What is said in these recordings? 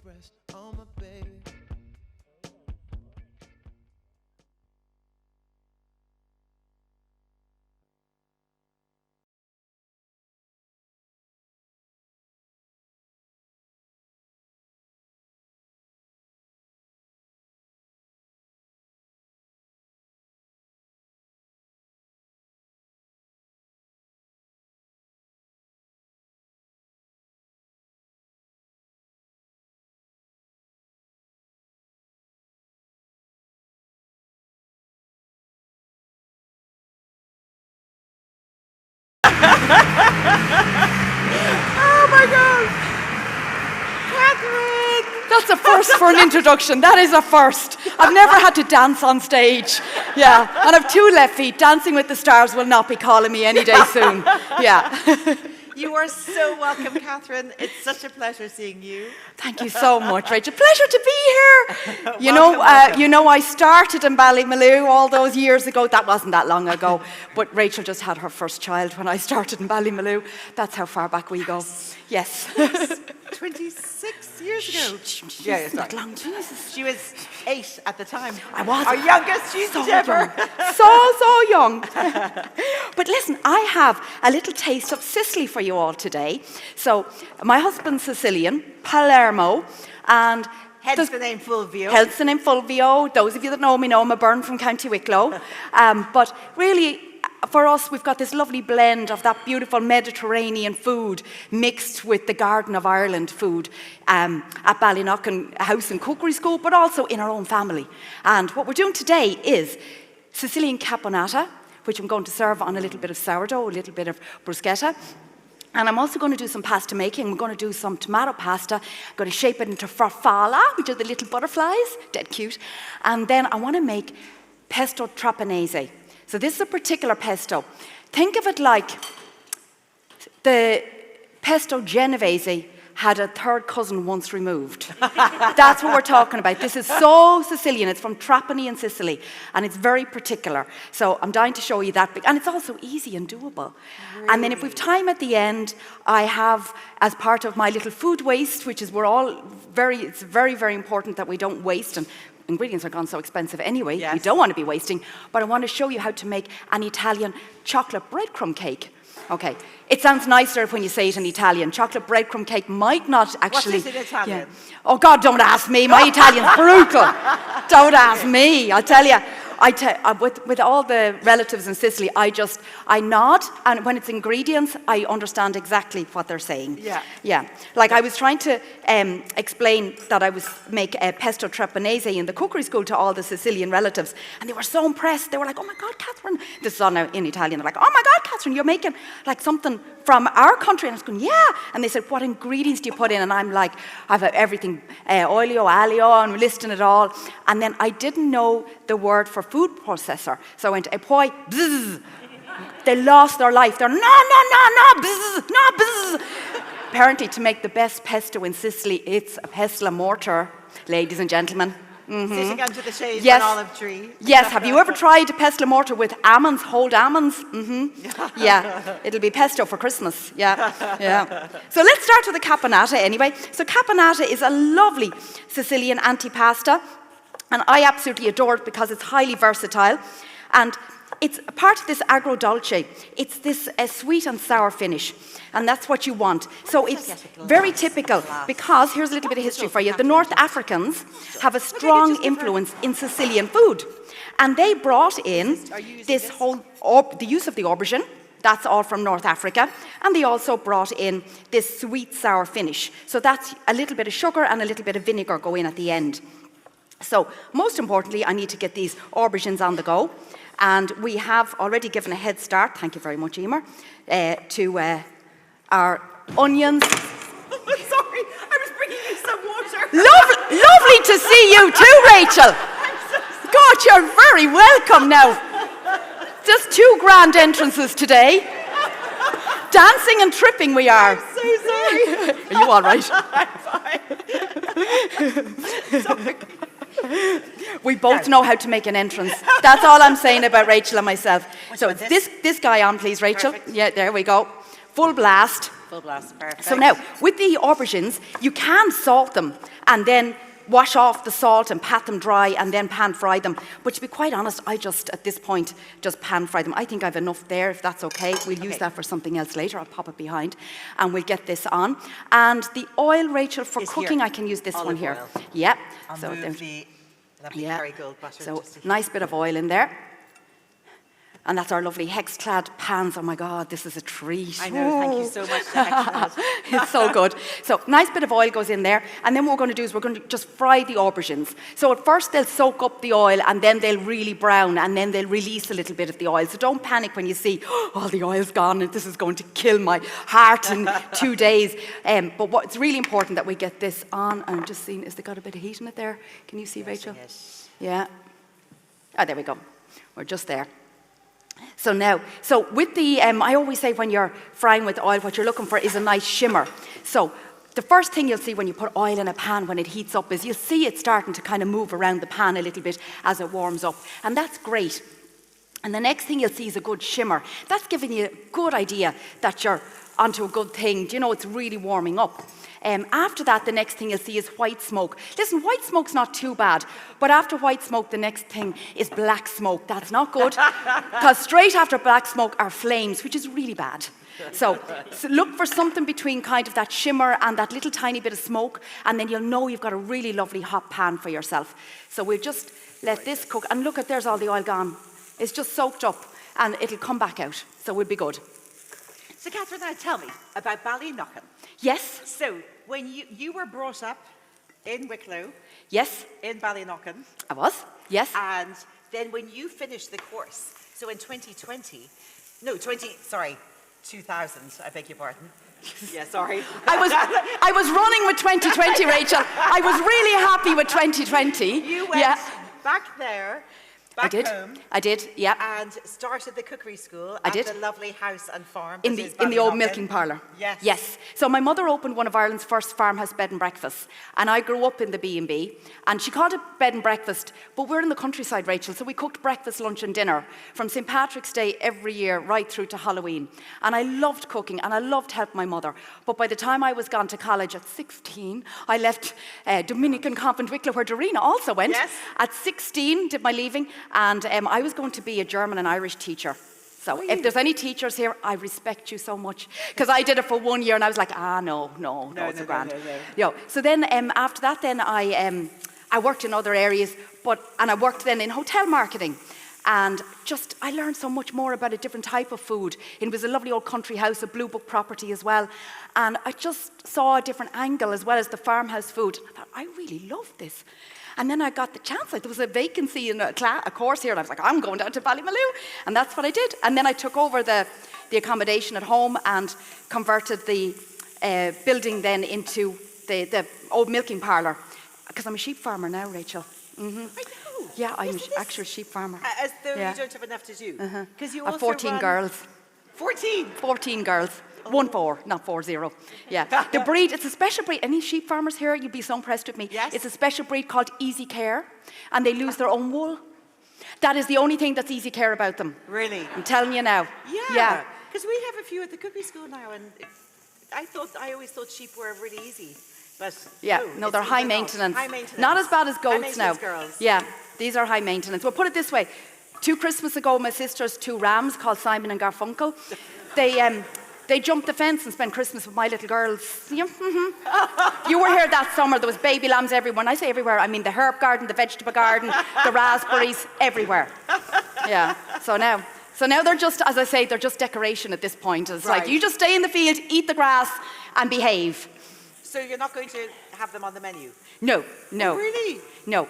breast, oh my baby. Oh my God! Catherine! That's a first for an introduction. That is a first. I've never had to dance on stage. Yeah, and I've 2 left feet. Dancing with the Stars will not be calling me any day soon. Yeah. You are so welcome, Catherine. It's such a pleasure seeing you. Thank you so much, Rachel. Pleasure to be here. Welcome. You know, I started in Ballymaloe all those years ago. That wasn't that long ago, but Rachel just had her first child when I started in Ballymaloe. That's how far back we go. Yes. 26 years ago. Yeah, it's not long. Jesus. She was 8 at the time. I was. Our youngest student ever. So young. But listen, I have a little taste of Sicily for you all today. So, my husband's Sicilian, Palermo, and Hence the name Fulvio. Hence the name Fulvio. Those of you that know me know I'm a Byrne from County Wicklow. But really, for us, we've got this lovely blend of that beautiful Mediterranean food mixed with the Garden of Ireland food at Ballyknocken House Cookery School, but also in our own family. And what we're doing today is Sicilian Caponata, which I'm going to serve on a little bit of sourdough, a little bit of bruschetta. And I'm also going to do some pasta making. We're going to do some tomato pasta. I'm going to shape it into farfalle, which are the little butterflies, dead cute. And then I want to make Pesto Trapanese. So this is a particular pesto. Think of it like the pesto Genovese had a third cousin once removed. That's what we're talking about. This is so Sicilian. It's from Trapani in Sicily, and it's very particular. So I'm dying to show you that. And it's also easy and doable. Really? And then if we've time at the end, I have, as part of my little food waste, which is it's very, very important that we don't waste, and ingredients are gone so expensive anyway, yes. You don't want to be wasting, but I want to show you how to make an Italian chocolate breadcrumb cake. Okay, it sounds nicer when you say it in Italian. Chocolate breadcrumb cake might not actually... What is it in Italian? Yeah. Oh God, don't ask me. My Italian's brutal. Don't ask me. I'll tell you. With all the relatives in Sicily, I nod, and when it's ingredients, I understand exactly what they're saying. Yeah. Like I was trying to explain that I was make a pesto trapanese in the cookery school to all the Sicilian relatives, and they were so impressed. They were like, "Oh my God, Catherine!" This is all now in Italian. They're like, "Oh my God, Catherine, you're making like something from our country." And I was going, "Yeah." And they said, "What ingredients do you put in?" And I'm like, "I've everything, olio, alio," and we're listing it all. And then I didn't know the word for food processor. So I went, "E poi, bzzz." They lost their life. They're, no, bzzz, no, bzzz. Apparently, to make the best pesto in Sicily, it's a pestle mortar, ladies and gentlemen. Mm-hmm. Sitting under the shade yes. of an olive tree. Yes, have you ever tried a pestle mortar with almonds, whole almonds? Mm-hmm. Yeah, it'll be pesto for Christmas. Yeah. So let's start with the caponata anyway. So caponata is a lovely Sicilian antipasta, and I absolutely adore it because it's highly versatile, and it's part of this agro dolce. It's this sweet and sour finish, and that's what you want. So it's very typical because, here's a little bit of history for you. The North Africans have a strong influence in Sicilian food, and they brought in this whole, the use of the aubergine. That's all from North Africa. And they also brought in this sweet sour finish. So that's a little bit of sugar and a little bit of vinegar go in at the end. So most importantly, I need to get these aubergines on the go. And we have already given a head start, thank you very much, Emer, to our onions. Sorry, I was bringing you some water. Lovely to see you too, Rachel. God, you're very welcome now. Just 2 grand entrances today. Dancing and tripping we are. I'm so sorry. Are you all right? I'm fine. Sorry. We both know how to make an entrance. That's all I'm saying about Rachel and myself. So this guy on, please, Rachel. Perfect. Yeah, there we go. Full blast. full blast, perfect. So now, with the aubergines, you can salt them and then wash off the salt and pat them dry and then pan fry them. But to be quite honest, I just, at this point, just pan fry them. I think I've enough there, if that's okay. We'll use that for something else later. I'll pop it behind and we'll get this on. And the oil, Rachel, for cooking, I can use this one here. Oil. Yeah. I'll so move the lovely Kerrygold butter. So nice bit of oil in there. And that's our lovely hex-clad pans. Oh my God, this is a treat. I know, thank you so much. Hex-clad. It's so good. So nice bit of oil goes in there. And then what we're going to do is we're going to just fry the aubergines. So at first they'll soak up the oil and then they'll really brown and then they'll release a little bit of the oil. So don't panic when you see, oh, the oil's gone and this is going to kill my heart in 2 days. But what's really important that we get this on. I'm just seeing, has it got a bit of heat in it there? Can you see, Rachel? Yes. Yeah. Ah, there we go. We're just there. So now, so with the, I always say when you're frying with oil, what you're looking for is a nice shimmer. So the first thing you'll see when you put oil in a pan when it heats up is you'll see it starting to kind of move around the pan a little bit as it warms up. And that's great. And the next thing you'll see is a good shimmer. That's giving you a good idea that you're onto a good thing. You know, it's really warming up. After that, the next thing you'll see is white smoke. Listen, white smoke's not too bad, but after white smoke, the next thing is black smoke. That's not good, because straight after black smoke are flames, which is really bad. So look for something between kind of that shimmer and that little tiny bit of smoke, and then you'll know you've got a really lovely hot pan for yourself. So we'll just let this cook, and look, there's all the oil gone. It's just soaked up, and it'll come back out, so we'll be good. So Catherine, now tell me about Ballyknocken. Yes. So when you were brought up in Wicklow. Yes. In Ballyknocken. I was. Yes. And then when you finished the course, so in 2000, I beg your pardon. Yeah, sorry. I was running with 2020, Rachel. I was really happy with 2020. You went back there. Back home. I did, yeah. And started the cookery school at the lovely house and farm. In the old milking parlour. Yes. Yes. So my mother opened one of Ireland's first farmhouse bed and breakfasts. And I grew up in the B&B. And she called it bed and breakfast. But we're in the countryside, Rachel. So we cooked breakfast, lunch and dinner from St. Patrick's Day every year right through to Halloween. And I loved cooking and I loved helping my mother. But by the time I was gone to college at 16, I left Dominican Convent Wicklow, where Dorina also went. Yes. At 16, did my leaving. And I was going to be a German and Irish teacher. So if there's any teachers here, I respect you so much. Because I did it for 1 year and I was like, no, it's a grand. No. So then after that, then I worked in other areas, and I worked then in hotel marketing. And just, I learned so much more about a different type of food. It was a lovely old country house, a Blue Book property as well. And I just saw a different angle as well as the farmhouse food. I thought, I really love this. And then I got the chance. There was a vacancy in a course here, and I was like, I'm going down to Ballymaloe. And that's what I did. And then I took over the accommodation at home and converted the building then into the old milking parlour. Because I'm a sheep farmer now, Rachel. Mm-hmm. I know. Yeah, I'm an actual sheep farmer. As though you don't have enough to do. Because you I have also 14 girls. 14? 14 girls. 1-4, not 4-0. Yeah. The breed, it's a special breed. Any sheep farmers here, you'd be so impressed with me. Yes. It's a special breed called Easy Care, and they lose their own wool. That is the only thing that's Easy Care about them. Really? I'm telling you now. Yeah. Because we have a few at the cookery school now, and I always thought sheep were really easy. But no, they're high maintenance. High maintenance. Not as bad as goats now. Girls. Yeah, these are high maintenance. Well, put it this way. 2 Christmas ago, my sister's 2 rams called Simon and Garfunkel, they jumped the fence and spent Christmas with my little girls. Yeah, You were here that summer. There was baby lambs everywhere. When I say everywhere, I mean the herb garden, the vegetable garden, the raspberries, everywhere. Yeah. So now they're just, as I say, they're just decoration at this point. It's like, you just stay in the field, eat the grass, and behave. So you're not going to have them on the menu? No. Oh, really? No.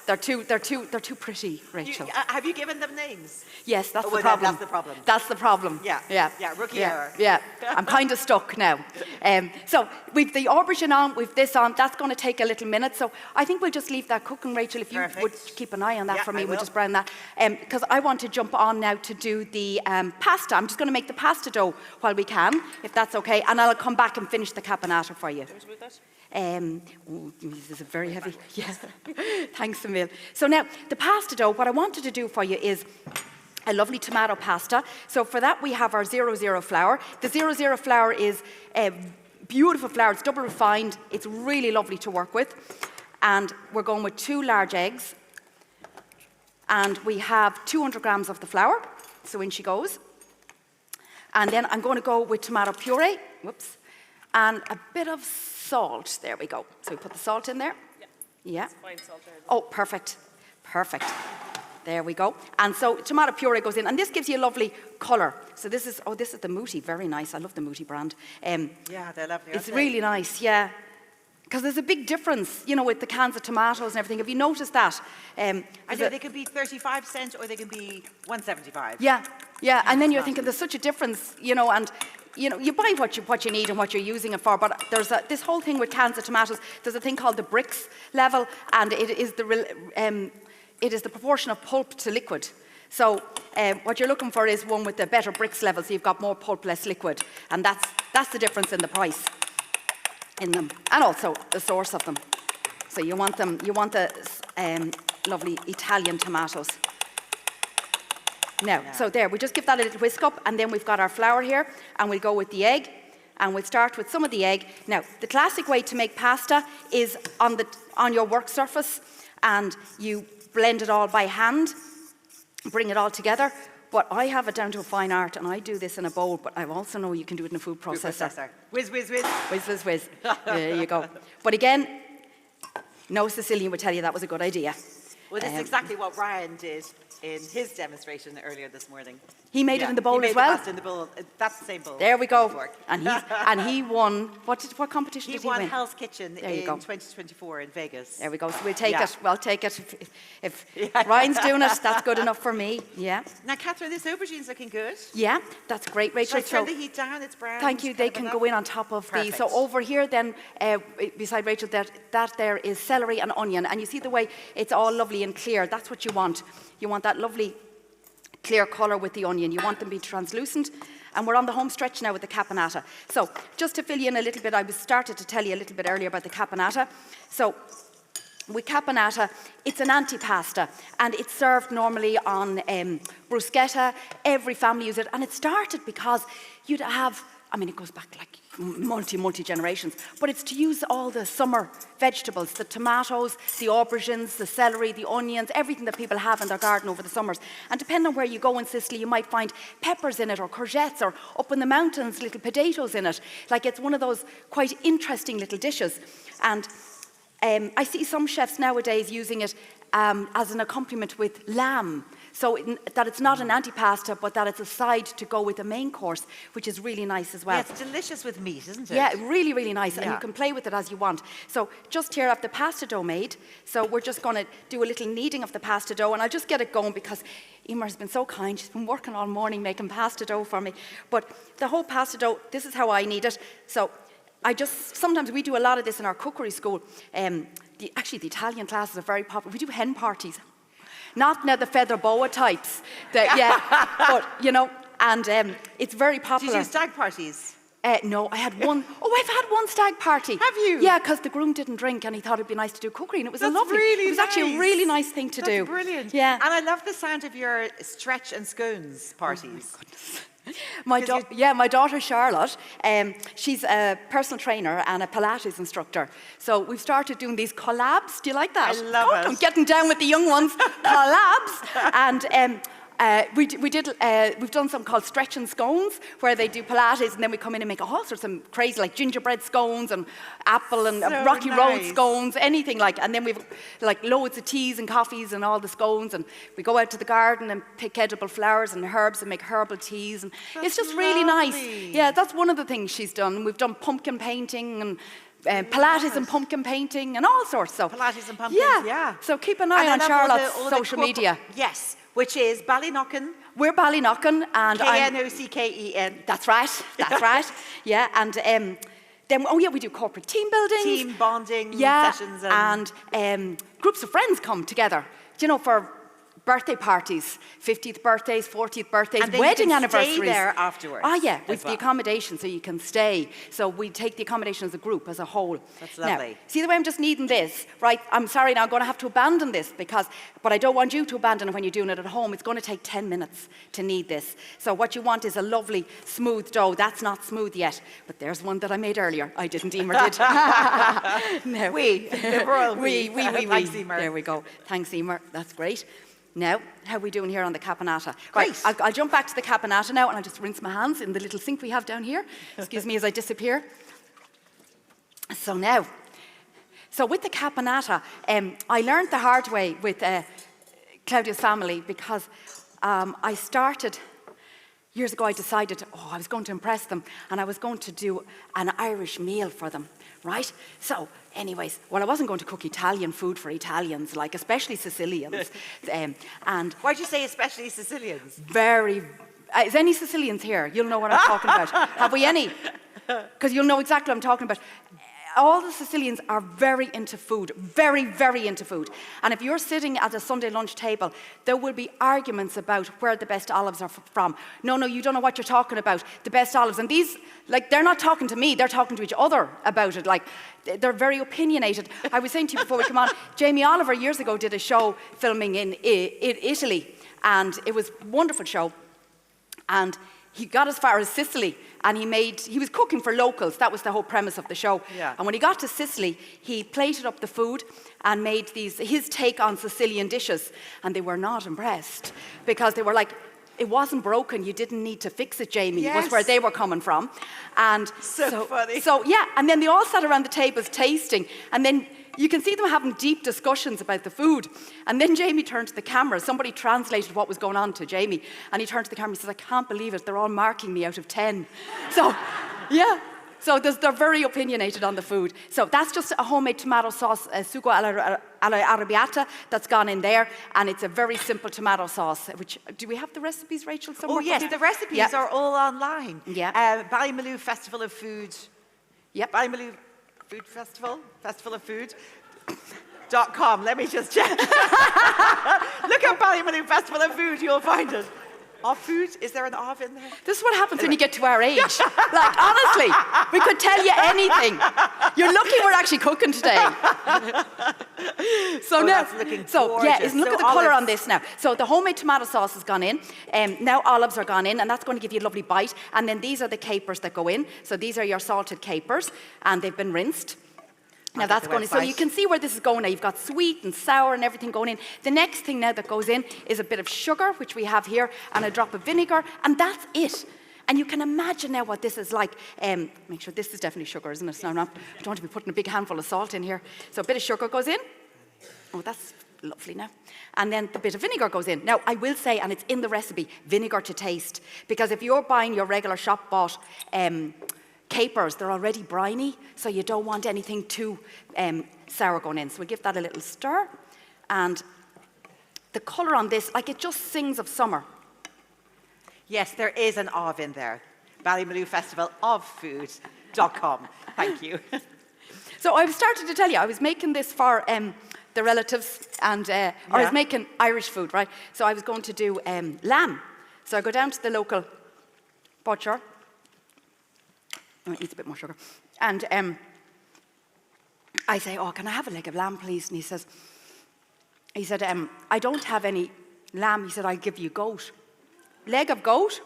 They're too pretty, Rachel. Have you given them names? Yes, that's the problem. That's the problem. That's the problem. Yeah, rookie error. Yeah, I'm kind of stuck now. So we've the aubergine on, we've this on. That's going to take a little minute. So I think we'll just leave that cooking, Rachel. If you would keep an eye on that for me, we'll just brown that. Because I want to jump on now to do the pasta. I'm just going to make the pasta dough while we can, if that's okay. And I'll come back and finish the caponata for you. This is very heavy. Yeah. Thanks, Emil. So now, the pasta dough, what I wanted to do for you is a lovely tomato pasta. So for that, we have our 00 flour. The 00 flour is a beautiful flour. It's double refined. It's really lovely to work with. And we're going with 2 large eggs. And we have 200 grams of the flour. So in she goes. And then I'm going to go with tomato puree. Whoops. And a bit of salt. There we go. So we put the salt in there. Yeah. Fine salt there. Oh, perfect. Perfect. There we go. And so tomato puree goes in, and this gives you a lovely colour. So this is the Muti, very nice. I love the Muti brand. Yeah, they're lovely. It's really nice, yeah. Because there's a big difference, you know, with the cans of tomatoes and everything. Have you noticed that? I know they can be 35 cents or they can be 1.75. Yeah, yeah. And then you're thinking there's such a difference, you know, and you know, you buy what you need and what you're using it for. But there's this whole thing with cans of tomatoes. There's a thing called the bricks level, and it is the proportion of pulp to liquid. So what you're looking for is one with the better bricks level, so you've got more pulp, less liquid, and that's the difference in the price in them, and also the source of them. So you want the lovely Italian tomatoes. Now, so there, we just give that a little whisk up, and then we've got our flour here, and we'll go with the egg, and we'll start with some of the egg. Now, the classic way to make pasta is on your work surface, and you blend it all by hand, bring it all together. But I have it down to a fine art, and I do this in a bowl, but I also know you can do it in a food processor. Whiz, whiz, whiz. Whiz, whiz, whiz. There you go. But again, no Sicilian would tell you that was a good idea. Well, this is exactly what Ryan did in his demonstration earlier this morning. He made it in the bowl as well? He made the pasta in the bowl. That's the same bowl. There we go. And he won. What competition did he win? He won Hell's Kitchen in 2024 in Vegas. There we go. So we'll take it. Well, take it. If Ryan's doing it, that's good enough for me. Yeah. Now, Catherine, this aubergine's looking good. Yeah, that's great, Rachel. Shall I turn the heat down? It's brown. Thank you. They can go in on top of these. So over here then, beside Rachel, that there is celery and onion. And you see the way it's all lovely and clear. That's what you want. You want that lovely clear colour with the onion. You want them to be translucent. And we're on the home stretch now with the caponata. So just to fill you in a little bit, I started to tell you a little bit earlier about the caponata. So with caponata, it's an antipasta, and it's served normally on bruschetta. Every family uses it, and it started because you'd have, I mean, it goes back like multi generations, but it's to use all the summer vegetables, the tomatoes, the aubergines, the celery, the onions, everything that people have in their garden over the summers. And depending on where you go in Sicily, you might find peppers in it, or courgettes, or up in the mountains, little potatoes in it. Like, it's one of those quite interesting little dishes. And I see some chefs nowadays using it as an accompaniment with lamb. So that it's not an antipasta, but that it's a side to go with the main course, which is really nice as well. Yeah, it's delicious with meat, isn't it? Yeah, really, really nice. Yeah. And you can play with it as you want. So just here I have the pasta dough made. So we're just going to do a little kneading of the pasta dough. And I'll just get it going because Emer has been so kind. She's been working all morning making pasta dough for me. But the whole pasta dough, this is how I knead it. So sometimes we do a lot of this in our cookery school. Actually, the Italian classes are very popular. We do hen parties. Not now the feather boa types. Yeah, but, you know, and it's very popular. Did you do stag parties? No, I had one. Oh, I've had one stag party. Have you? Yeah, because the groom didn't drink and he thought it'd be nice to do cookery, and it was That's lovely. Really it was nice. actually a really nice thing to do. That's brilliant. Yeah. And I love the sound of your stretch and scones parties. Oh, my goodness. My daughter Charlotte, she's a personal trainer and a Pilates instructor. So we've started doing these collabs. Do you like that? I love it. I'm getting down with the young ones. Collabs. And we've done some called stretch and scones, where they do Pilates, and then we come in and make all sorts of crazy, like gingerbread scones and apple and So rocky road nice. scones, anything like. And then we've like loads of teas and coffees and all the scones, and we go out to the garden and pick edible flowers and herbs and make herbal teas, and it's just really nice. Yeah, that's one of the things she's done. We've done pumpkin painting and Pilates and pumpkin painting and all sorts. So Pilates and pumpkins, yeah. So keep an eye on Charlotte's social media. Yes, which is Ballyknocken. We're Ballyknocken, and Knocken. That's right. That's right. Yeah, and then we do corporate team building, Team bonding sessions. And groups of friends come together, you know, for birthday parties, 50th birthdays, 40th birthdays, And then wedding you can anniversaries. stay there afterwards. Ah, yeah, as with the well. accommodation, so you can stay. So we take the accommodation as a group, as a whole. That's Now, lovely. see the way I'm just kneading this, right? I'm sorry now, I'm going to have to abandon this but I don't want you to abandon it when you're doing it at home. It's going to take 10 minutes to knead this. So what you want is a lovely smooth dough. That's not smooth yet, but there's one that I made earlier. I didn't, Emer did. No. The royal We. Thanks, Emer. There we go. Thanks, Emer. That's great. Now, how are we doing here on the caponata? Great. Right, I'll jump back to the caponata now, and I'll just rinse my hands in the little sink we have down here. Excuse me as I disappear. So with the caponata, I learned the hard way with Claudia's family because I started, years ago I decided, I was going to impress them, and I was going to do an Irish meal for them, right? So anyways, I wasn't going to cook Italian food for Italians, like especially Sicilians. And Why'd you say especially Sicilians? is any Sicilians here? You'll know what I'm talking about. Have we any? Because you'll know exactly what I'm talking about. All the Sicilians are very into food, very, very into food. And if you're sitting at a Sunday lunch table, there will be arguments about where the best olives are from. No, you don't know what you're talking about, the best olives. And these, they're not talking to me, they're talking to each other about it. They're very opinionated. I was saying to you before we come on, Jamie Oliver years ago did a show filming in Italy, and it was a wonderful show. And he got as far as Sicily, and he was cooking for locals. That was the whole premise of the show. Yeah. And when he got to Sicily, he plated up the food and made his take on Sicilian dishes. And they were not impressed because they were like, it wasn't broken. You didn't need to fix it, Jamie, Yes. was where they were coming from. And So funny. So, yeah, and then they all sat around the tables tasting, and then you can see them having deep discussions about the food. And then Jamie turned to the camera. Somebody translated what was going on to Jamie. And he turned to the camera and he says, I can't believe it. They're all marking me out of 10. So, yeah. So they're very opinionated on the food. So that's just a homemade tomato sauce, sugo alla arrabbiata, that's gone in there. And it's a very simple tomato sauce. Do we have the recipes, Rachel, somewhere? Oh, yes, the recipes are all online. Yeah. Ballymaloe Festival of Food. Yep. Ballymaloe Food Festival of Food.com. Let me just check. Look at Ballymaloe Festival of Food, you'll find it. Of food? Is there an of in there? This is what happens when you get to our age. Honestly, we could tell you anything. You're lucky we're actually cooking today. That's looking gorgeous. Look at the olives. colour on this now. So the homemade tomato sauce has gone in. Now olives are gone in, and that's going to give you a lovely bite. And then these are the capers that go in. So these are your salted capers, and they've been rinsed. Now that's going in. So you can see where this is going now. You've got sweet and sour and everything going in. The next thing now that goes in is a bit of sugar, which we have here, and a drop of vinegar, and that's it. And you can imagine now what this is like. Make sure this is definitely sugar, isn't it? So I don't want to be putting a big handful of salt in here. So a bit of sugar goes in. Oh, that's lovely now. And then the bit of vinegar goes in. Now, I will say, and it's in the recipe, vinegar to taste. Because if you're buying your regular shop-bought capers, they're already briny, so you don't want anything too sour going in. So we'll give that a little stir. And the colour on this, it just sings of summer. Yes, there is an of in there. Ballymaloe Festival of Food.com. Thank you. So I started to tell you, I was making this for the relatives, and I was making Irish food, right? So I was going to do lamb. So I go down to the local butcher. Oh, it needs a bit more sugar. And I say, can I have a leg of lamb, please? And he said, I don't have any lamb. He said, I'll give you goat. Leg of goat?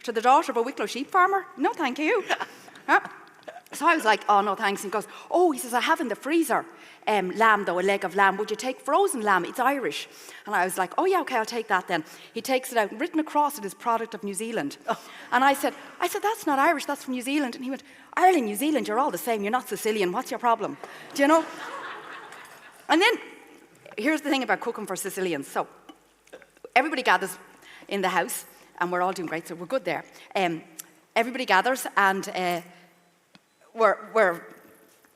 To the daughter of a Wicklow sheep farmer? No, thank you. So I was like, oh, no, thanks. And he goes, he says, I have in the freezer lamb, though, a leg of lamb. Would you take frozen lamb? It's Irish. And I was like, oh, yeah, okay, I'll take that then. He takes it out, and written across it is product of New Zealand. And I said, that's not Irish, that's from New Zealand. And he went, Ireland, New Zealand, you're all the same. You're not Sicilian. What's your problem? Do you know? And then, here's the thing about cooking for Sicilians. So, everybody gathers in the house, and we're all doing great, so we're good there. Everybody gathers, and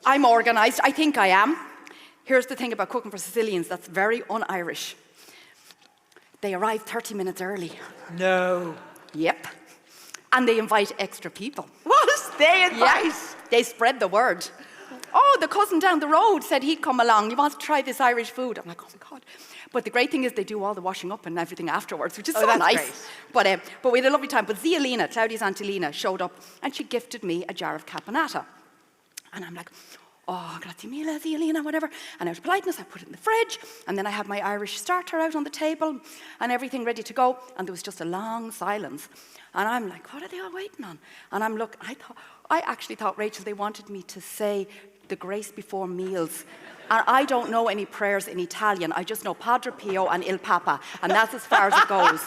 I'm organised. I think I am. Here's the thing about cooking for Sicilians that's very un-Irish. They arrive 30 minutes early. No. Yep. And they invite extra people. What? They invite? Yeah. They spread the word. oh, the cousin down the road said he'd come along. He wants to try this Irish food. I'm like, oh my God. But the great thing is they do all the washing up and everything afterwards, which is so that's nice. Great. But we had a lovely time. But Lena, Claudia's Auntie Lena, showed up and she gifted me a jar of Caponata. And I'm like, oh, grazie mille, Lena, whatever. And out of politeness, I put it in the fridge. And then I had my Irish starter out on the table and everything ready to go. And there was just a long silence. And I'm like, what are they all waiting on? And I'm looking, I actually thought, Rachel, they wanted me to say the grace before meals. And I don't know any prayers in Italian. I just know Padre Pio and Il Papa, and that's as far as it goes.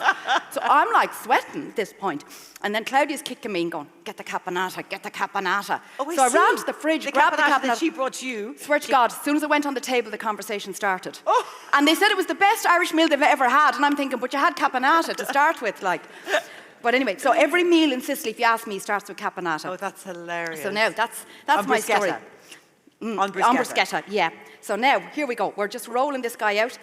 So I'm like sweating at this point. And then Claudia's kicking me and going, get the Caponata, get the Caponata. Oh, so I ran to the fridge, grabbed the Caponata that she brought you. Swear to God, as soon as it went on the table, the conversation started. Oh. And they said it was the best Irish meal they've ever had. And I'm thinking, but you had Caponata to start with, like. But anyway, so every meal in Sicily, if you ask me, starts with Caponata. Oh, that's hilarious. So now, that's my story. On bruschetta. On bruschetta, yeah. So now, here we go. We're just rolling this guy out.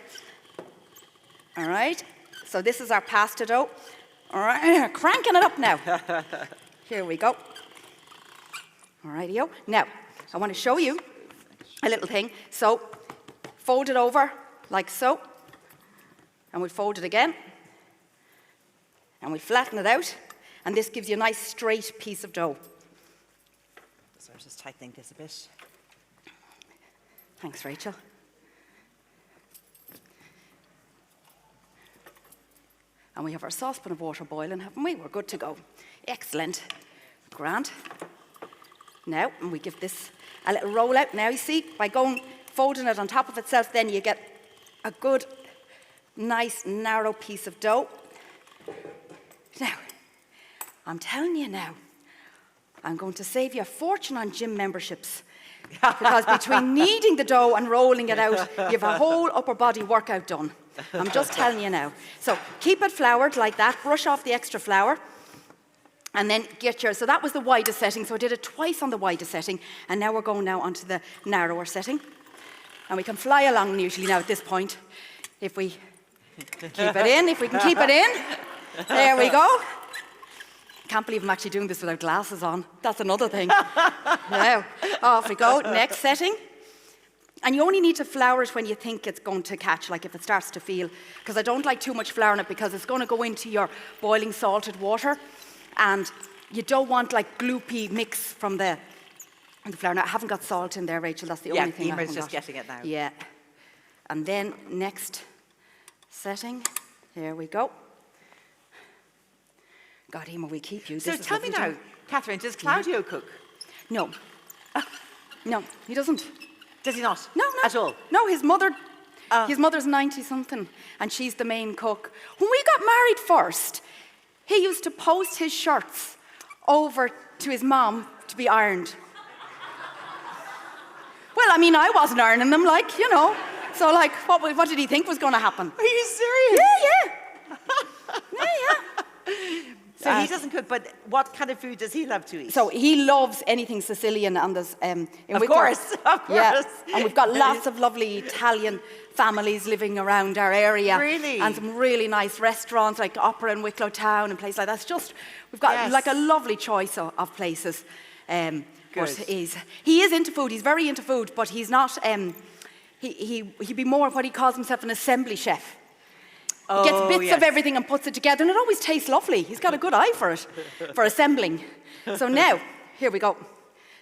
All right. So this is our pasta dough. All right, cranking it up now. Here we go. All righty-o. Now, I want to show you a little thing. So, fold it over like so. And we fold it again. And we flatten it out. And this gives you a nice straight piece of dough. So I'm just tightening this a bit. Thanks, Rachel. And we have our saucepan of water boiling, haven't we? We're good to go. Excellent. Grand. Now, and we give this a little roll out. Now, you see, by folding it on top of itself, then you get a good, nice, narrow piece of dough. Now, I'm telling you now, I'm going to save you a fortune on gym memberships. Because between kneading the dough and rolling it out, you have a whole upper body workout done. I'm just telling you now. So keep it floured like that, brush off the extra flour, and then so that was the widest setting, so I did it twice on the widest setting, and now we're going now onto the narrower setting. And we can fly along usually now at this point, if we keep it in, if we can keep it in. There we go. Can't believe I'm actually doing this without glasses on. That's another thing. Now, off we go. Next setting. And you only need to flour it when you think it's going to catch, like if it starts to feel, because I don't like too much flour in it because it's going to go into your boiling salted water. And you don't want like gloopy mix from the flour. Now, I haven't got salt in there, Rachel. That's the only thing I haven't got. Yeah, Emer's just getting it now. Yeah. And then next setting. Here we go. God, Emma, we keep you. So tell me now, Catherine, does Claudio cook? No. No, he doesn't. Does he not? No. At all? No, his mother's 90-something, and she's the main cook. When we got married first, he used to post his shirts over to his mom to be ironed. Well, I mean, I wasn't ironing them, like, you know. So, like, what did he think was going to happen? Are you serious? Yeah. So he doesn't cook, but what kind of food does he love to eat? So he loves anything Sicilian, and there's in Of Wicklow. course. Yeah, and we've got lots of lovely Italian families living around our area. Really? And some really nice restaurants like Opera in Wicklow Town and places like that. It's just, we've got like a lovely choice of places. But he is into food. He's very into food, but he's not. He'd be more what he calls himself an assembly chef. He gets bits of everything and puts it together, and it always tastes lovely. He's got a good eye for it, for assembling. So now, here we go.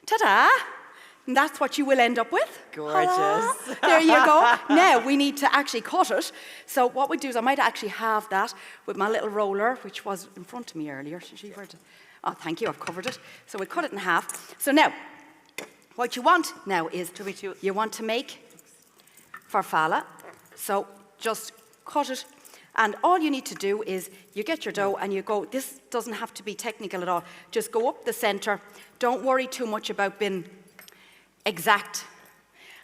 Ta-da! And that's what you will end up with. Gorgeous. Hello. There you go. Now, we need to actually cut it. So what we do is I might actually have that with my little roller, which was in front of me earlier. Oh, thank you, I've covered it. So we cut it in half. So now, what you want now is you want to make farfalle. So just cut it. And all you need to do is you get your dough and you go, this doesn't have to be technical at all. Just go up the center. Don't worry too much about being exact.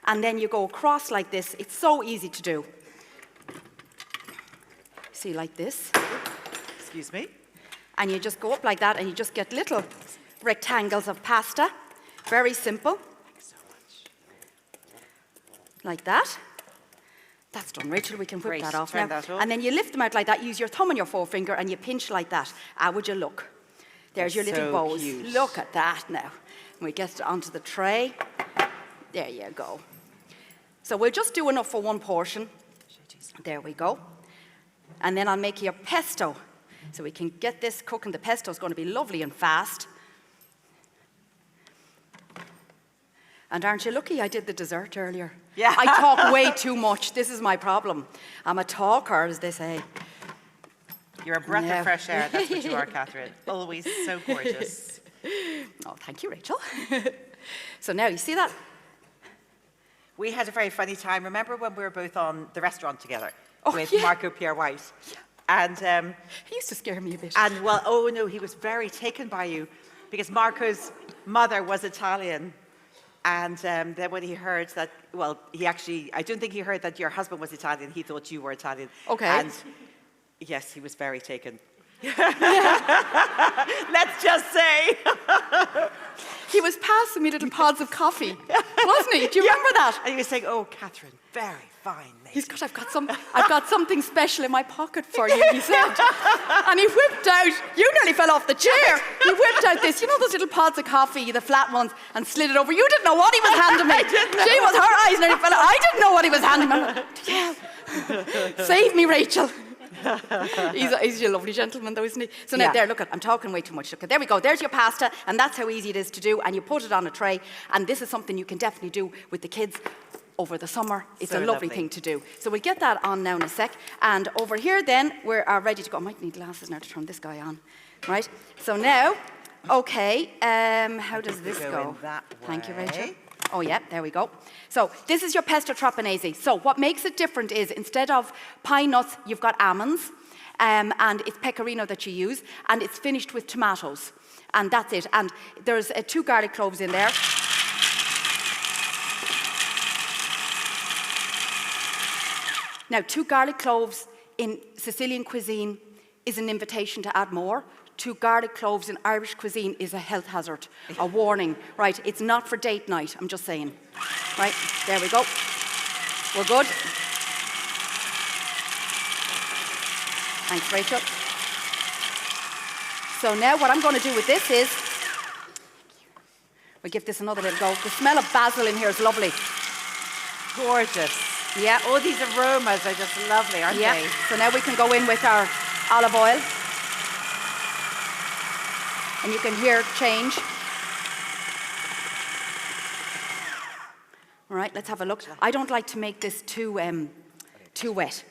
And then you go across like this. It's so easy to do. See, like this. Excuse me. And you just go up like that and you just get little rectangles of pasta. Very simple. Thanks so much. Like that. That's done, Rachel. We can whip that off now. That and then you lift them out like that. Use your thumb and your forefinger and you pinch like that. How would you look? There's your little bows. Cute. Look at that now. And we get it onto the tray. There you go. So we'll just do enough for one portion. There we go. And then I'll make your pesto. So we can get this cooking. The pesto is going to be lovely and fast. And aren't you lucky I did the dessert earlier? Yeah. I talk way too much. This is my problem. I'm a talker, as they say. You're a breath of fresh air. That's what you are, Catherine. Always so gorgeous. Oh, thank you, Rachel. So now, you see that? We had a very funny time. Remember when we were both on the restaurant together with yeah. Marco Pierre White? Yeah. And He used to scare me a bit. And well, oh no, he was very taken by you because Marco's mother was Italian. And then when he heard that, well, I don't think he heard that your husband was Italian. He thought you were Italian. Okay. And yes, he was very taken. Let's just say. He was passing me little pods of coffee, wasn't he? Do you remember that? And he was saying, "Oh, Catherine, very fine lady." He's got, I've got something special in my pocket for you, he said. And he whipped out, you nearly fell off the chair. He whipped out this, you know those little pods of coffee, the flat ones, and slid it over. You didn't know what he was handing me. She was, her eyes nearly fell out. I didn't know what he was handing me. Yeah. Save me, Rachel. He's a lovely gentleman, though, isn't he? So now, there, look, I'm talking way too much. Look, there we go. There's your pasta, and that's how easy it is to do. And you put it on a tray, and this is something you can definitely do with the kids over the summer. It's so a lovely thing to do. So we'll get that on now in a sec. And over here, then, we're ready to go. I might need glasses now to turn this guy on. Right? So now, okay, how does this go? Thank you, Rachel. Oh, yeah, there we go. So this is your Pesto Trapanese. So what makes it different is instead of pine nuts, you've got almonds, and it's pecorino that you use, and it's finished with tomatoes. And that's it. And there's 2 garlic cloves in there. Now, 2 garlic cloves in Sicilian cuisine is an invitation to add more. 2 garlic cloves in Irish cuisine is a health hazard, a warning, right? It's not for date night, I'm just saying. Right, there we go. We're good. Thanks, Rachel. So now what I'm going to do with this is, we'll give this another little go. The smell of basil in here is lovely. Gorgeous. Yeah. All these aromas are just lovely, aren't they? So now we can go in with our olive oil. And you can hear it change. All right, let's have a look. I don't like to make this too wet.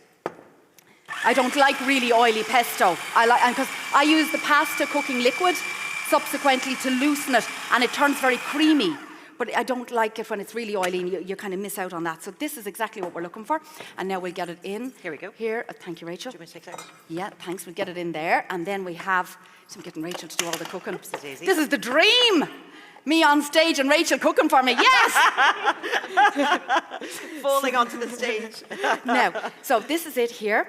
I don't like really oily pesto. Because I use the pasta cooking liquid subsequently to loosen it, and it turns very creamy. But I don't like it when it's really oily, and you kind of miss out on that. So this is exactly what we're looking for. And now we'll get it in. Here we go. Here, thank you, Rachel. Do you want me to take that? Yeah, thanks. We'll get it in there. And then we have, so I'm getting Rachel to do all the cooking. Oopsie-daisy. This is the dream. Me on stage and Rachel cooking for me. Yes! Falling onto the stage. Now, so this is it here.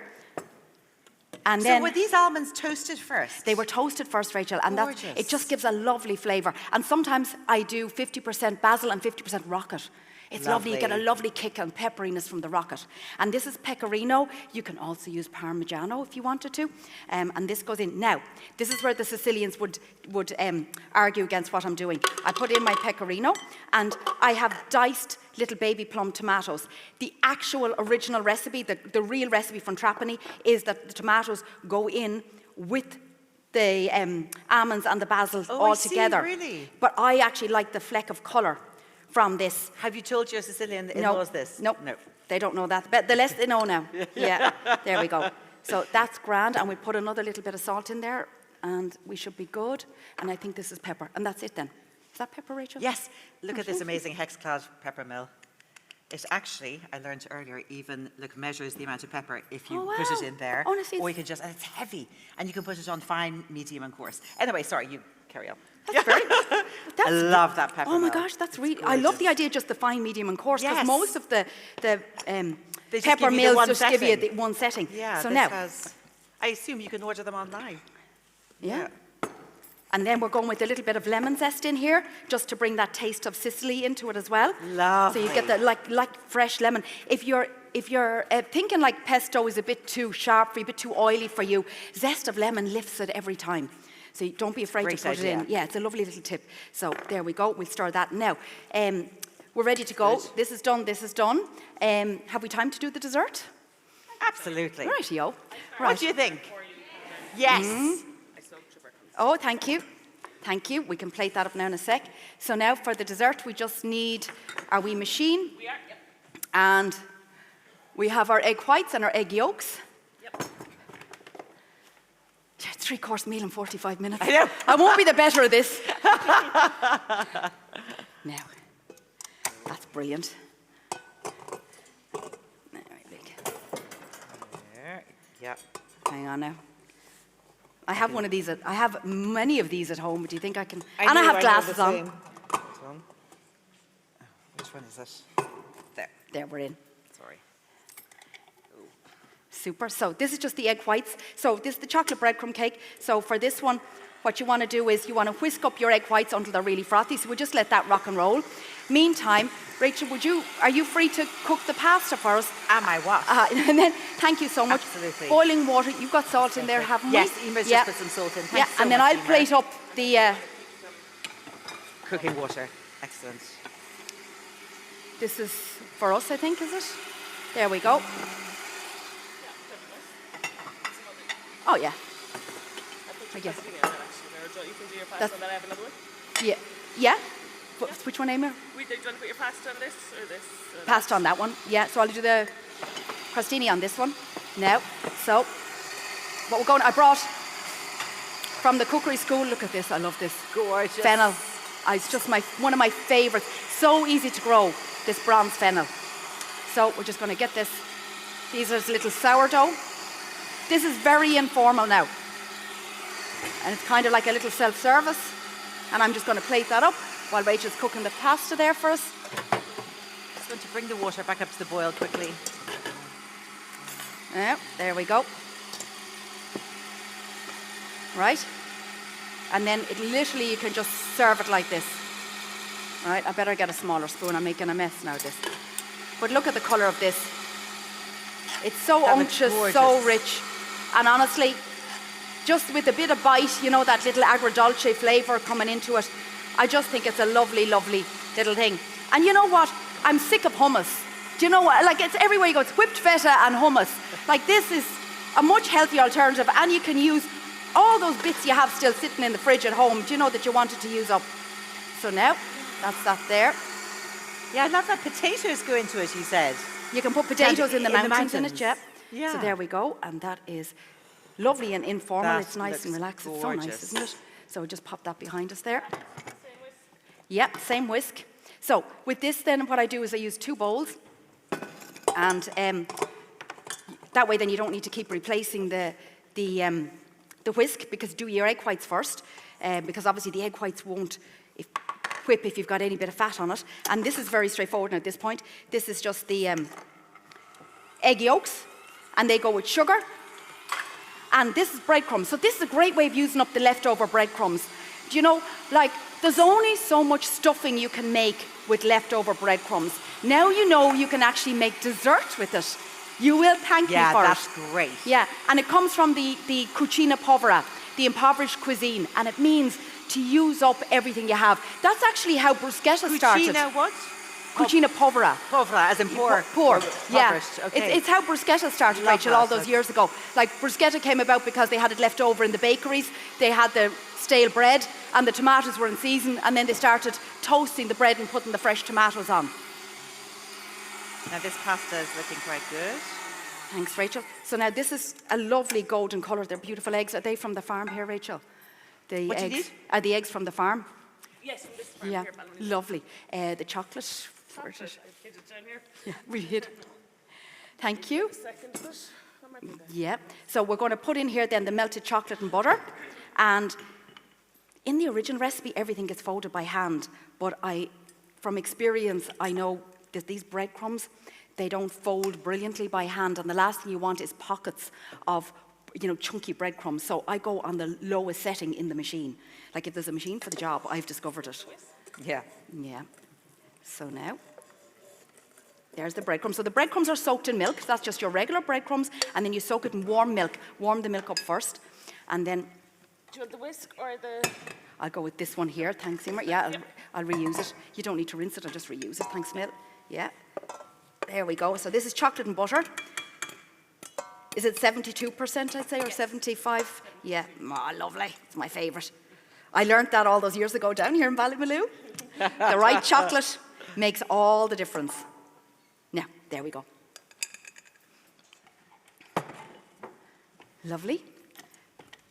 And so then were these almonds toasted first? they were toasted first, Rachel, and Gorgeous. it just gives a lovely flavour. And sometimes I do 50% basil and 50% rocket. It's lovely. You get a lovely kick and pepperiness from the rocket. And this is pecorino. You can also use Parmigiano if you wanted to. And this goes in. Now, this is where the Sicilians would argue against what I'm doing. I put in my pecorino, and I have diced little baby plum tomatoes. The actual original recipe, the real recipe from Trapani, is that the tomatoes go in with the almonds and the basil all together. Really? But I actually like the fleck of colour from this. Have you told your Sicilian in-laws this? No, they don't know that. But the less they know now. Yeah, there we go. So that's grand, and we put another little bit of salt in there, and we should be good. And I think this is pepper, and that's it then. Is that pepper, Rachel? Yes. Look at this amazing hex-clad pepper mill. It actually, I learned earlier, even measures the amount of pepper if you put it in there. Honestly, or you can just, and it's heavy, and you can put it on fine, medium, and coarse. Anyway, sorry, you carry on. That's very. I love that pepper. Oh my mill. gosh, that's really. I love the idea of just the fine, medium, and coarse, because Yes. most of the just pepper give you the mills one just give you setting. the one setting. Yeah. So this now, has, I assume you can order them online. yeah. And then we're going with a little bit of lemon zest in here, just to bring that taste of Sicily into it as well. Lovely. So you get the like fresh lemon. If you're thinking like pesto is a bit too sharp, a bit too oily for you, zest of lemon lifts it every time. So don't be afraid Great to put idea. it in. Yeah, it's a lovely little tip. So there we go. We'll stir that now. we're ready to go. Good. This is done, this is done. Have we time to do the dessert? Absolutely. Rightio. Right. What do you think? Yes. Oh, thank you. Thank you. We can plate that up now in a sec. So now for the dessert, we just need our wee machine. We are, yep. And we have our egg whites and our egg yolks. Yep. 3-course meal in 45 minutes. I know. I won't be the better of this. Now, that's brilliant. There. Yep. Hang on now. I have one of these. I have many of these at home. Do you think I can? I And I knew have know glasses the on. same. This one. Which one is it? There. There, we're in. Sorry. Super. So this is just the egg whites. So this is the chocolate breadcrumb cake. So for this one, what you want to do is you want to whisk up your egg whites until they're really frothy. So we'll just let that rock and roll. Meantime, Rachel, are you free to cook the pasta for us? Am I what? And then, thank you so much. Absolutely. Boiling water. You've got salt in there, haven't we? Yes, Emer's just put some salt in. Yeah, Thanks so and then much, I'll Emer. plate up the. Cooking water. Excellent. This is for us, I think, is it? There we go. Oh yeah. I guess. You can do your pasta That's- and then I have another one. Yeah. Yeah. Which one, Emer? Do you want to put your pasta on this or this? Or Pasta on that one. Yeah. So I'll do the crostini on this one now. So what we're going. I brought from the cookery school. Look at this. I love this. Gorgeous. Fennel. It's just one of my favourites. So easy to grow, this bronze fennel. So we're just going to get this. These are little sourdough. This is very informal now. And it's kind of like a little self-service. And I'm just going to plate that up while Rachel's cooking the pasta there for us. Just going to bring the water back up to the boil quickly. Yeah, there we go. Right. And then it literally, you can just serve it like this. Right, I better get a smaller spoon. I'm making a mess now of this. But look at the colour of this. It's so That looks unctuous, so gorgeous. rich. And honestly, just with a bit of bite, you know, that little agrodolce flavour coming into it, I just think it's a lovely, lovely little thing. And you know what? I'm sick of hummus. Do you know what? Like, it's everywhere you go. It's whipped feta and hummus. Like, this is a much healthier alternative, and you can use all those bits you have still sitting in the fridge at home, do you know, that you wanted to use up. So now, that's that there. Yeah, I love that potatoes go into it, you said. You can put potatoes in the mountains in it, yeah. Yeah. So there we go, and that is lovely and informal. That It's nice and looks relaxed. It's so nice, gorgeous. isn't it? So we'll just pop that behind us there. Yeah, same whisk. So with this then, what I do is I use 2 bowls, and that way then you don't need to keep replacing the whisk, because do your egg whites first, because obviously the egg whites won't whip if you've got any bit of fat on it. And this is very straightforward now at this point. This is just the egg yolks, and they go with sugar. And this is breadcrumbs. So this is a great way of using up the leftover breadcrumbs. Do you know, like, there's only so much stuffing you can make with leftover breadcrumbs. Now you know you can actually make dessert with it. You will thank me Yeah, for that's it. great. Yeah, and it comes from the cucina povera, the impoverished cuisine, and it means to use up everything you have. That's actually how bruschetta started. Cucina what? Cucina povera. Povera, as in poor. Poor, yeah. Impoverished, okay. It's how bruschetta started, Love Rachel, that. all those years ago. Like, bruschetta came about because they had it left over in the bakeries. They had the stale bread, and the tomatoes were in season, and then they started toasting the bread and putting the fresh tomatoes on. Now this pasta is looking quite good. Thanks, Rachel. So now this is a lovely golden colour. They're beautiful eggs. Are they from the farm here, Rachel? The What do eggs. you need? Are the eggs from the farm? Yes, from this farm Yeah, here, Ballymaloe. lovely. The chocolate. Where is it? I've hid it down here. Yeah, we hid. Thank you. Second bit. That might be there. Yeah. So we're going to put in here then the melted chocolate and butter. And in the original recipe, everything gets folded by hand. But from experience, I know that these breadcrumbs, they don't fold brilliantly by hand. And the last thing you want is pockets of, you know, chunky breadcrumbs. So I go on the lowest setting in the machine. Like, if there's a machine for the job, I've discovered it. Yeah. Yeah. So now, there's the breadcrumbs. So the breadcrumbs are soaked in milk. That's just your regular breadcrumbs. And then you soak it in warm milk. Warm the milk up first. And then Do you want the whisk or the... I'll go with this one here. Thanks, Emer. Yeah, I'll reuse it. You don't need to rinse it. I'll just reuse it. Thanks, Mill. Yeah. There we go. So this is chocolate and butter. Is it 72%, I'd say, or 75? Yeah. Oh, lovely. It's my favourite. I learned that all those years ago down here in Ballymaloe. The right chocolate makes all the difference. Now, there we go. Lovely.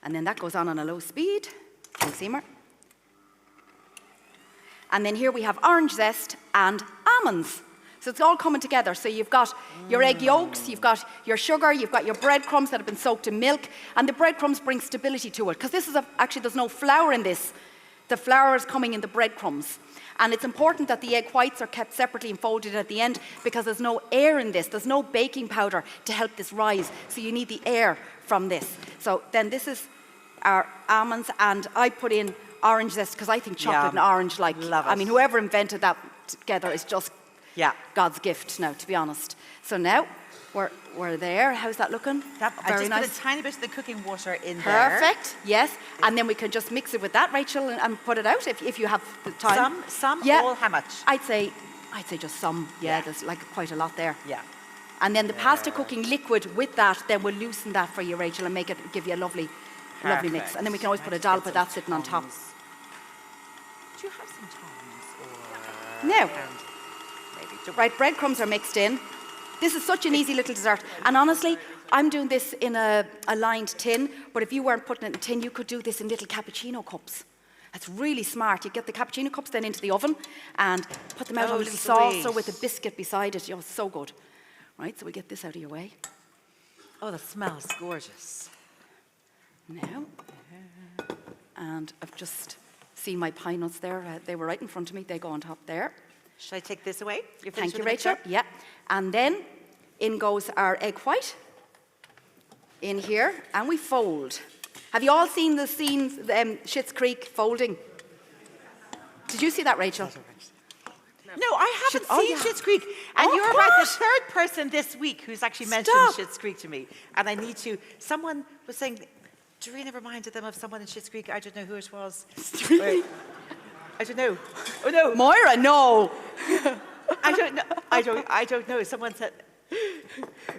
And then that goes on a low speed. Thanks, Emer. And then here we have orange zest and almonds. So it's all coming together. So you've got your egg yolks, you've got your sugar, you've got your breadcrumbs that have been soaked in milk, and the breadcrumbs bring stability to it. Because this is actually, there's no flour in this. The flour is coming in the breadcrumbs. And it's important that the egg whites are kept separately and folded at the end because there's no air in this. There's no baking powder to help this rise. So you need the air from this. So then this is our almonds, and I put in orange zest because I think chocolate and orange, like, love it. I mean, whoever invented that together is just God's gift now, to be honest. So now we're there. How's that looking? I just put a tiny bit of the cooking water in there. Perfect, yes. And then we can just mix it with that, Rachel, and put it out if you have the time. Some, all how much? I'd say just some. Yeah, there's like quite a lot there. Yeah. And then the pasta cooking liquid with that, then we'll loosen that for you, Rachel, and give you a lovely mix. And then we can always put a dollop of that sitting on top. Do you have some tongs? No. Right, breadcrumbs are mixed in. This is such an easy little dessert. And honestly, I'm doing this in a lined tin, but if you weren't putting it in a tin, you could do this in little cappuccino cups. That's really smart. You get the cappuccino cups then into the oven and put them out on a little saucer with a biscuit beside it. It's so good. Right, so we get this out of your way. Oh, that smells gorgeous. Now, and I've just seen my pine nuts there. They were right in front of me. They go on top there. Should I take this away? Thank you, Rachel. Yeah. And then in goes our egg white in here, and we fold. Have you all seen the scenes, Schitt's Creek folding? Did you see that, Rachel? No, I haven't seen Schitt's Creek. And you're about the third person this week who's actually mentioned Schitt's Creek to me. And I need to, someone was saying, Dorina reminded them of someone in Schitt's Creek. I don't know who it was. I don't know. Oh no. Moira, no. I don't know. I don't know. Someone said.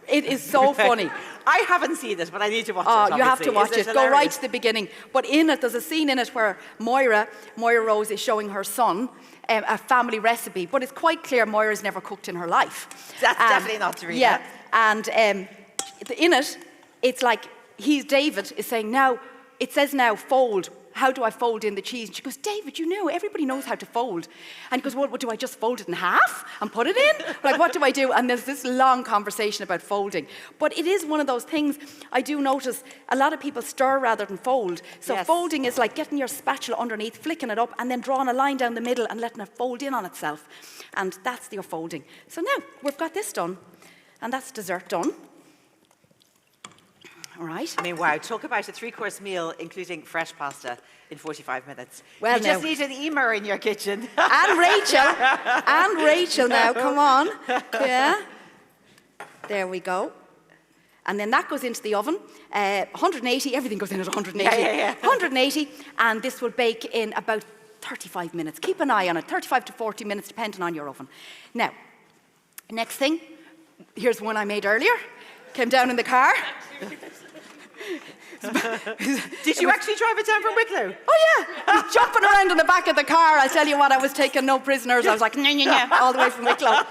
It is so funny. I haven't seen it, but I need to watch it. Oh, you have to watch it. Hilarious? Go right to the beginning. But in it, there's a scene in it where Moira Rose is showing her son a family recipe, but it's quite clear Moira's never cooked in her life. That's definitely not Dorina. Yeah, and in it, it's like David is saying, now, it says now fold. How do I fold in the cheese? And she goes, David, everybody knows how to fold. And he goes, well, what, do I just fold it in half and put it in? Like, what do I do? And there's this long conversation about folding. But it is one of those things, I do notice a lot of people stir rather than fold. So folding is like getting your spatula underneath, flicking it up, and then drawing a line down the middle and letting it fold in on itself. And that's your folding. So now we've got this done, and that's dessert done. All right. I mean, wow, talk about a three-course meal, including fresh pasta, in 45 minutes. Well, you just need an Emer in your kitchen. And Rachel now, come on. Yeah. There we go. And then that goes into the oven. 180, everything goes in at 180. Yeah. 180, and this will bake in about 35 minutes. Keep an eye on it, 35 to 40 minutes, depending on your oven. Now, next thing, here's one I made earlier. Came down in the car. Did you actually drive it down from Wicklow? Oh yeah, I was jumping around in the back of the car. I'll tell you what, I was taking no prisoners. I was like, all the way from Wicklow.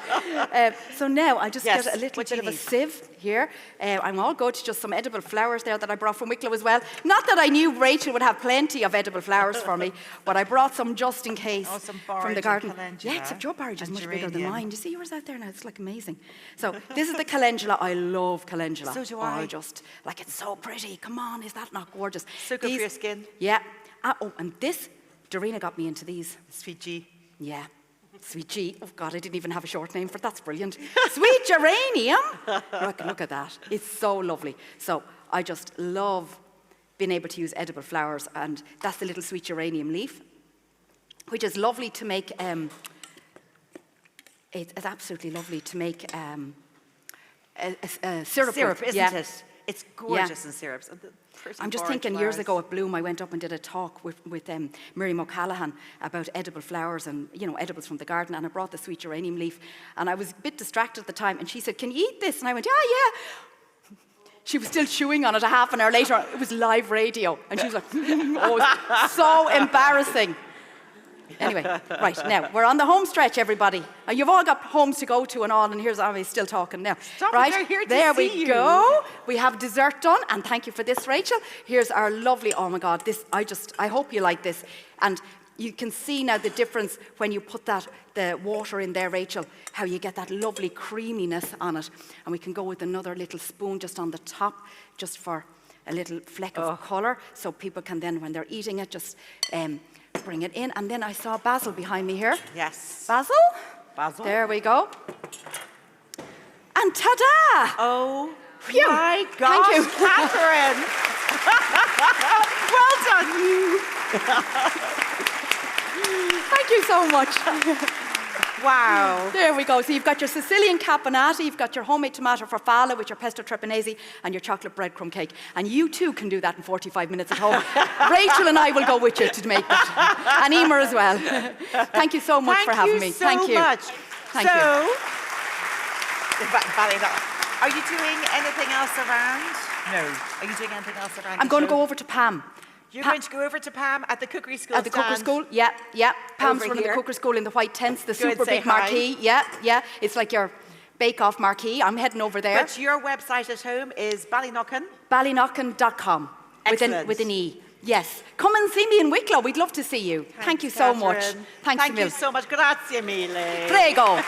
So now I just get a little bit of a sieve here. I'm all good, just some edible flowers there that I brought from Wicklow as well. Not that I knew Rachel would have plenty of edible flowers for me, but I brought some just in case from the garden. Yeah, except your barrage is much bigger than mine. Do you see yours out there now? It's like amazing. So this is the calendula. I love calendula. So do I. Oh, just like it's so pretty. Come on, is that not gorgeous? So good for your skin. Yeah. Oh, and this, Dorina got me into these. Sweet G. Yeah. Sweet G. Oh, God, I didn't even have a short name for it. That's brilliant. Sweet geranium. Look at that. It's so lovely. So I just love being able to use edible flowers, and that's the little sweet geranium leaf, which is lovely to make. It's absolutely lovely to make a syrup, isn't it? It's gorgeous in syrups. And the pretty I'm just orange thinking, years flowers. ago at Bloom, I went up and did a talk with Miriam O'Callaghan about edible flowers and, edibles from the garden, and I brought the sweet geranium leaf, and I was a bit distracted at the time, and she said, can you eat this? And I went, yeah. She was still chewing on it a half an hour later. It was live radio, and she was like, oh, it was so embarrassing. Anyway, right, now, we're on the home stretch, everybody. And you've all got homes to go to and all, and here's Avi still talking now. Stop it, right, they're here to there see we you. go. We have dessert done, and thank you for this, Rachel. Here's our lovely, oh my God, this, I hope you like this. And you can see now the difference when you put the water in there, Rachel, how you get that lovely creaminess on it. And we can go with another little spoon just on the top, just for a little fleck of colour, so people can then, when they're eating it, just bring it in. And then I saw Basil behind me here. Yes. Basil? Basil. There we go. And ta-da! Oh, Phew. my gosh, Thank you. Catherine. Well done, you. Thank you so much. Wow. There we go. So you've got your Sicilian Caponata, you've got your homemade tomato farfalle with your Pesto Trapanese and your chocolate breadcrumb cake. And you too can do that in 45 minutes at home. Rachel and I will go with you to make it. And Emer as well. Thank you so much for having me. Thank you so much. Thank you. Are you doing anything else around? No. Are you doing anything else around? I'm going to go over to Pam. You're going to go over to Pam at the cookery school At the cookery school, yeah. Pam's Over running the here. cookery school in the white tents, the Go and super say big marquee. Yeah. It's like your bake-off marquee. I'm heading over there. But your website at home is Ballyknocken. Ballyknocken.com Excellent. with an E. Yes. Come and see me in Wicklow. We'd love to see you. Thank you so much. Catherine. Thanks, Thank you so much. Grazie mille. Prego.